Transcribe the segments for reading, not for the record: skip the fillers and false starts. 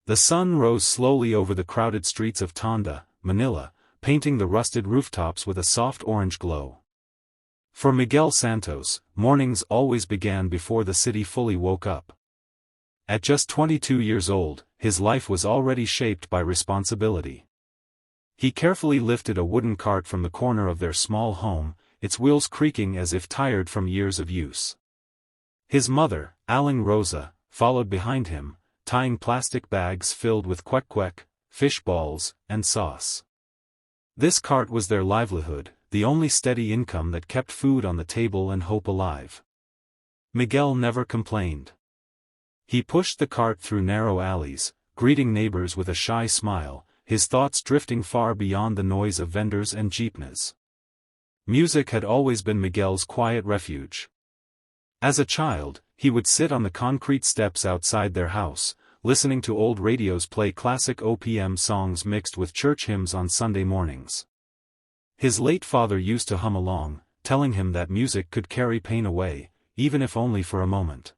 The sun rose slowly over the crowded streets of Tonda, Manila, painting the rusted rooftops with a soft orange glow. For Miguel Santos, mornings always began before the city fully woke up. At just 22 years old, his life was already shaped by responsibility. He carefully lifted a wooden cart from the corner of their small home, its wheels creaking as if tired from years of use. His mother, Aling Rosa, followed behind him, tying plastic bags filled with kwek-kwek, fish balls, and sauce. This cart was their livelihood, the only steady income that kept food on the table and hope alive. Miguel never complained. He pushed the cart through narrow alleys, greeting neighbors with a shy smile, his thoughts drifting far beyond the noise of vendors and jeepneys. Music had always been Miguel's quiet refuge. As a child, he would sit on the concrete steps outside their house, listening to old radios play classic OPM songs mixed with church hymns on Sunday mornings. His late father used to hum along, telling him that music could carry pain away, even if only for a moment.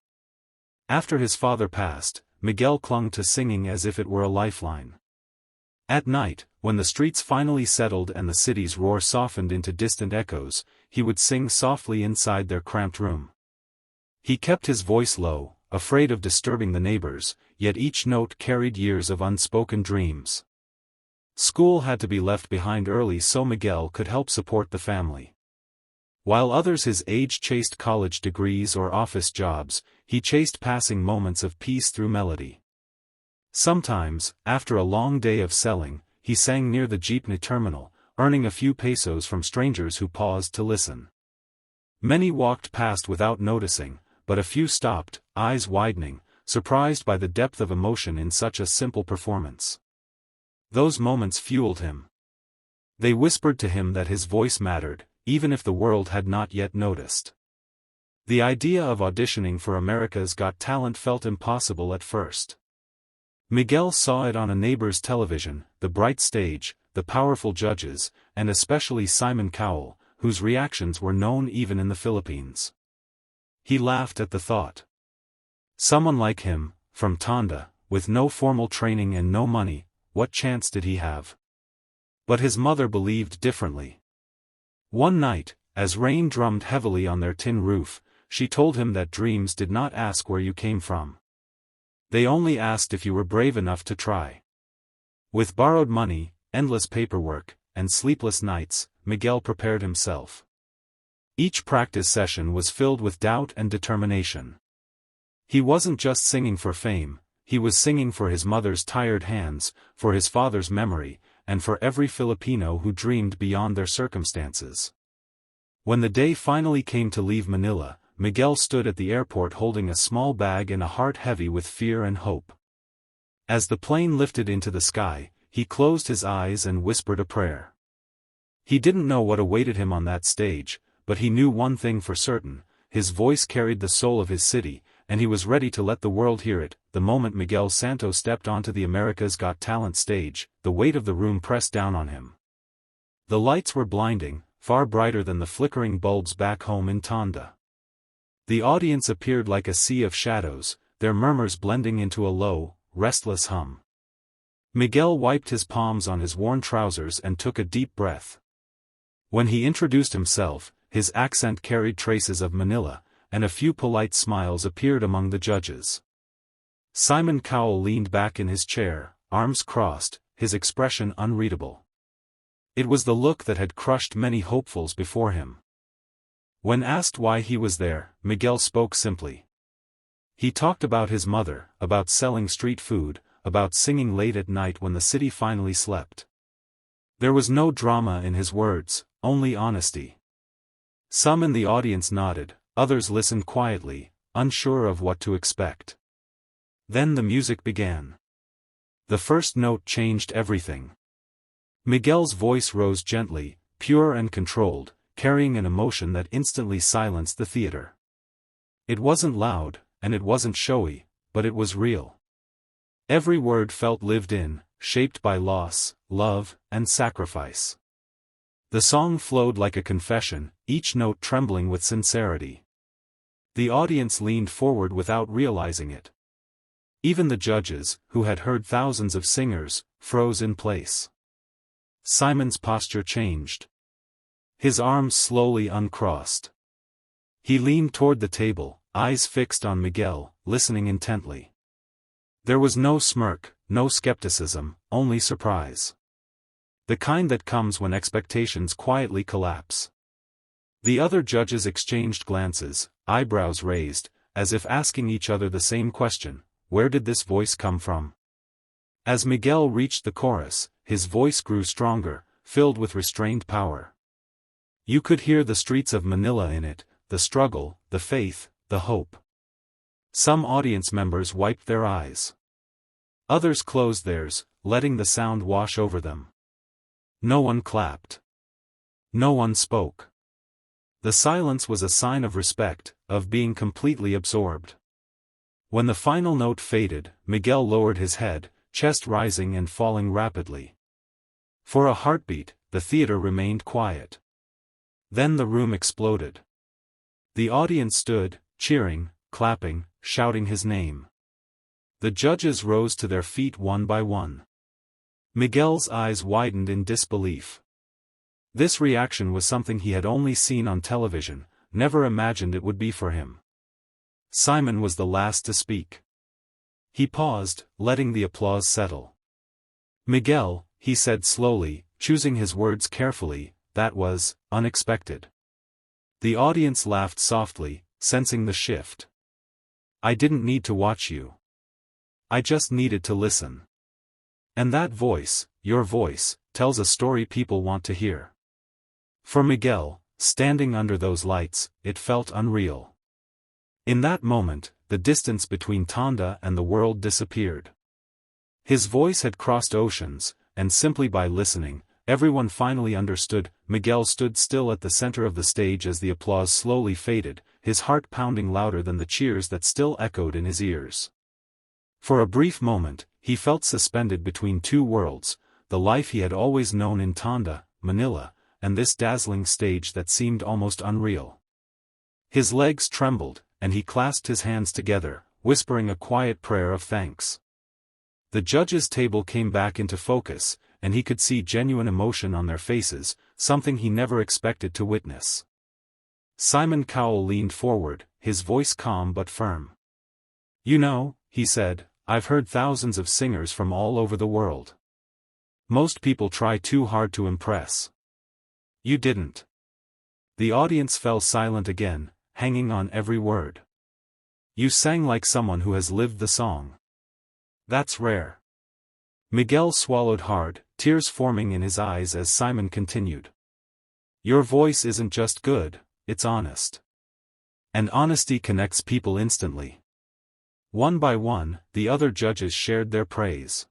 After his father passed, Miguel clung to singing as if it were a lifeline. At night, when the streets finally settled and the city's roar softened into distant echoes, he would sing softly inside their cramped room. He kept his voice low, afraid of disturbing the neighbors, yet each note carried years of unspoken dreams. School had to be left behind early so Miguel could help support the family. While others his age chased college degrees or office jobs, he chased passing moments of peace through melody. Sometimes, after a long day of selling, he sang near the jeepney terminal, earning a few pesos from strangers who paused to listen. Many walked past without noticing, but a few stopped, eyes widening, surprised by the depth of emotion in such a simple performance. Those moments fueled him. They whispered to him that his voice mattered, even if the world had not yet noticed. The idea of auditioning for America's Got Talent felt impossible at first. Miguel saw it on a neighbor's television, the bright stage, the powerful judges, and especially Simon Cowell, whose reactions were known even in the Philippines. He laughed at the thought. Someone like him, from Tonda, with no formal training and no money, what chance did he have? But his mother believed differently. One night, as rain drummed heavily on their tin roof, she told him that dreams did not ask where you came from. They only asked if you were brave enough to try. With borrowed money, endless paperwork, and sleepless nights, Miguel prepared himself. Each practice session was filled with doubt and determination. He wasn't just singing for fame, he was singing for his mother's tired hands, for his father's memory, and for every Filipino who dreamed beyond their circumstances. When the day finally came to leave Manila, Miguel stood at the airport holding a small bag and a heart heavy with fear and hope. As the plane lifted into the sky, he closed his eyes and whispered a prayer. He didn't know what awaited him on that stage, but he knew one thing for certain: his voice carried the soul of his city, and he was ready to let the world hear it. The moment Miguel Santos stepped onto the America's Got Talent stage, the weight of the room pressed down on him. The lights were blinding, far brighter than the flickering bulbs back home in Tonda. The audience appeared like a sea of shadows, their murmurs blending into a low, restless hum. Miguel wiped his palms on his worn trousers and took a deep breath. When he introduced himself, his accent carried traces of Manila, and a few polite smiles appeared among the judges. Simon Cowell leaned back in his chair, arms crossed, his expression unreadable. It was the look that had crushed many hopefuls before him. When asked why he was there, Miguel spoke simply. He talked about his mother, about selling street food, about singing late at night when the city finally slept. There was no drama in his words, only honesty. Some in the audience nodded, others listened quietly, unsure of what to expect. Then the music began. The first note changed everything. Miguel's voice rose gently, pure and controlled, carrying an emotion that instantly silenced the theater. It wasn't loud, and it wasn't showy, but it was real. Every word felt lived in, shaped by loss, love, and sacrifice. The song flowed like a confession, each note trembling with sincerity. The audience leaned forward without realizing it. Even the judges, who had heard thousands of singers, froze in place. Simon's posture changed. His arms slowly uncrossed. He leaned toward the table, eyes fixed on Miguel, listening intently. There was no smirk, no skepticism, only surprise. The kind that comes when expectations quietly collapse. The other judges exchanged glances, eyebrows raised, as if asking each other the same question: where did this voice come from? As Miguel reached the chorus, his voice grew stronger, filled with restrained power. You could hear the streets of Manila in it, the struggle, the faith, the hope. Some audience members wiped their eyes. Others closed theirs, letting the sound wash over them. No one clapped. No one spoke. The silence was a sign of respect, of being completely absorbed. When the final note faded, Miguel lowered his head, chest rising and falling rapidly. For a heartbeat, the theater remained quiet. Then the room exploded. The audience stood, cheering, clapping, shouting his name. The judges rose to their feet one by one. Miguel's eyes widened in disbelief. This reaction was something he had only seen on television, never imagined it would be for him. Simon was the last to speak. He paused, letting the applause settle. Miguel, he said slowly, choosing his words carefully, that was unexpected. The audience laughed softly, sensing the shift. I didn't need to watch you. I just needed to listen. And that voice, your voice, tells a story people want to hear. For Miguel, standing under those lights, it felt unreal. In that moment, the distance between Tonda and the world disappeared. His voice had crossed oceans, and simply by listening, everyone finally understood. Miguel stood still at the center of the stage as the applause slowly faded, his heart pounding louder than the cheers that still echoed in his ears. For a brief moment, he felt suspended between two worlds, the life he had always known in Tonda, Manila, and this dazzling stage that seemed almost unreal. His legs trembled, and he clasped his hands together, whispering a quiet prayer of thanks. The judges' table came back into focus, and he could see genuine emotion on their faces, something he never expected to witness. Simon Cowell leaned forward, his voice calm but firm. You know, he said, I've heard thousands of singers from all over the world. Most people try too hard to impress. You didn't. The audience fell silent again, hanging on every word. You sang like someone who has lived the song. That's rare. Miguel swallowed hard, tears forming in his eyes as Simon continued. Your voice isn't just good, it's honest. And honesty connects people instantly. One by one, the other judges shared their praise.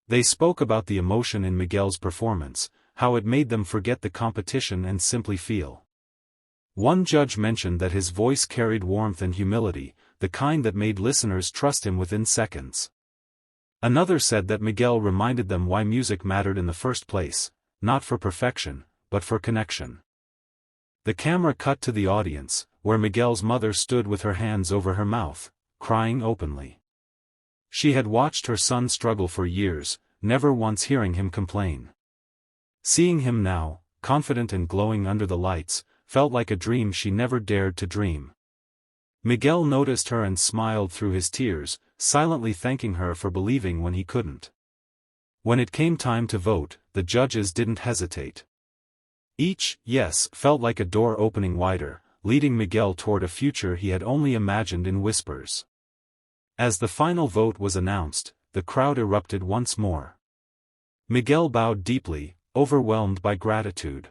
They spoke about the emotion in Miguel's performance, how it made them forget the competition and simply feel. One judge mentioned that his voice carried warmth and humility, the kind that made listeners trust him within seconds. Another said that Miguel reminded them why music mattered in the first place, not for perfection, but for connection. The camera cut to the audience, where Miguel's mother stood with her hands over her mouth, crying openly. She had watched her son struggle for years, never once hearing him complain. Seeing him now, confident and glowing under the lights, felt like a dream she never dared to dream. Miguel noticed her and smiled through his tears, silently thanking her for believing when he couldn't. When it came time to vote, the judges didn't hesitate. Each yes felt like a door opening wider, leading Miguel toward a future he had only imagined in whispers. As the final vote was announced, the crowd erupted once more. Miguel bowed deeply, overwhelmed by gratitude.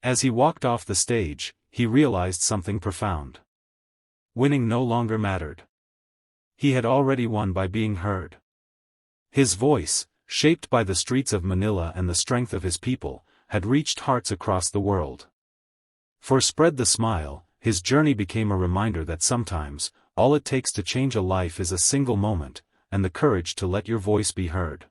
As he walked off the stage, he realized something profound. Winning no longer mattered. He had already won by being heard. His voice, shaped by the streets of Manila and the strength of his people, had reached hearts across the world. For Spread the Smile, his journey became a reminder that sometimes, all it takes to change a life is a single moment, and the courage to let your voice be heard.